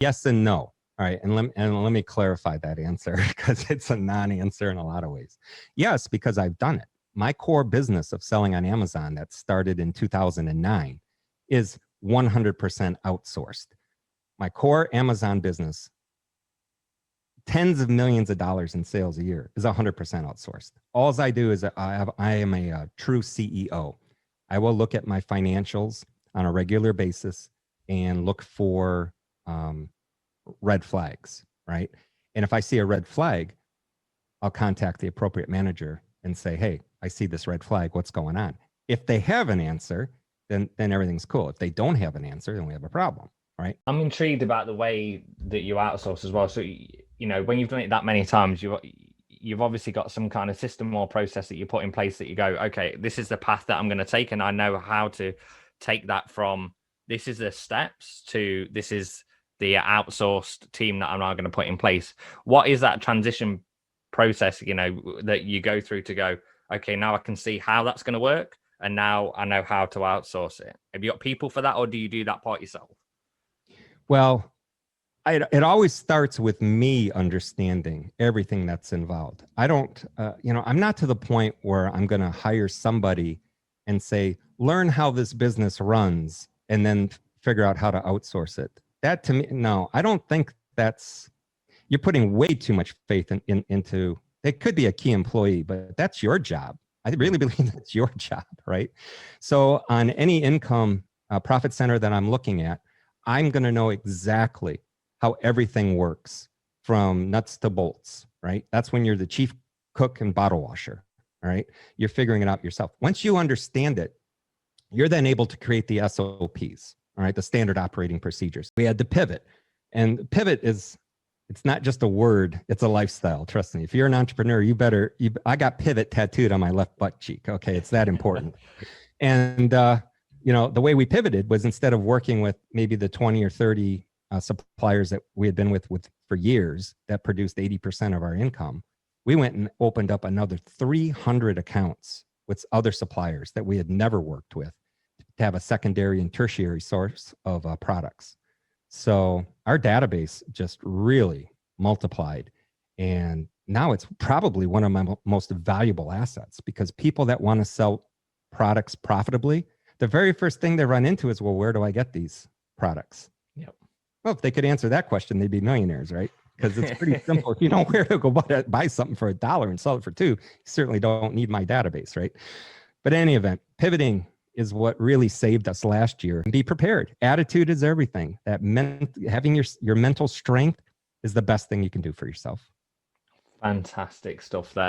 Yes and no. All right. And let me clarify that answer because it's a non-answer in a lot of ways. Yes, because I've done it. My core business of selling on Amazon that started in 2009 is 100% outsourced. My core Amazon business, tens of millions of dollars in sales a year, is 100% outsourced. All I do is I am a true CEO. I will look at my financials on a regular basis and look for red flags, right? And if I see a red flag, I'll contact the appropriate manager and say, hey, I see this red flag. What's going on? If they have an answer, then everything's cool. If they don't have an answer, then we have a problem, right? I'm intrigued about the way that you outsource as well. So, when you've done it that many times, you've obviously got some kind of system or process that you put in place that you go, okay, this is the path that I'm going to take, and I know how to take that from this is the steps to this is the outsourced team that I'm now going to put in place. What is that transition process, that you go through to go, okay, now I can see how that's going to work, and now I know how to outsource it? Have you got people for that, or do you do that part yourself? Well, it always starts with me understanding everything that's involved. I don't, I'm not to the point where I'm going to hire somebody and say, learn how this business runs and then figure out how to outsource it. That to me, no, I don't think you're putting way too much faith into, it could be a key employee, but that's your job. I really believe that's your job, right? So on any income profit center that I'm looking at, I'm going to know exactly how everything works from nuts to bolts, right? That's when you're the chief cook and bottle washer, all right? You're figuring it out yourself. Once you understand it, you're then able to create the SOPs, all right? The standard operating procedures. We had to pivot, and pivot it's not just a word, it's a lifestyle. Trust me. If you're an entrepreneur, I got pivot tattooed on my left butt cheek. Okay. It's that important. And, the way we pivoted was instead of working with maybe the 20 or 30 suppliers that we had been with for years that produced 80% of our income, we went and opened up another 300 accounts with other suppliers that we had never worked with to have a secondary and tertiary source of products. So our database just really multiplied. And now it's probably one of my most valuable assets, because people that want to sell products profitably, the very first thing they run into is, well, where do I get these products? Yep. Well, if they could answer that question, they'd be millionaires, right? Because it's pretty simple. If you know where to go buy something for $1 and sell it for $2, you certainly don't need my database, right? But in any event, pivoting is what really saved us last year. And be prepared. Attitude is everything. Having your mental strength is the best thing you can do for yourself. Fantastic stuff there.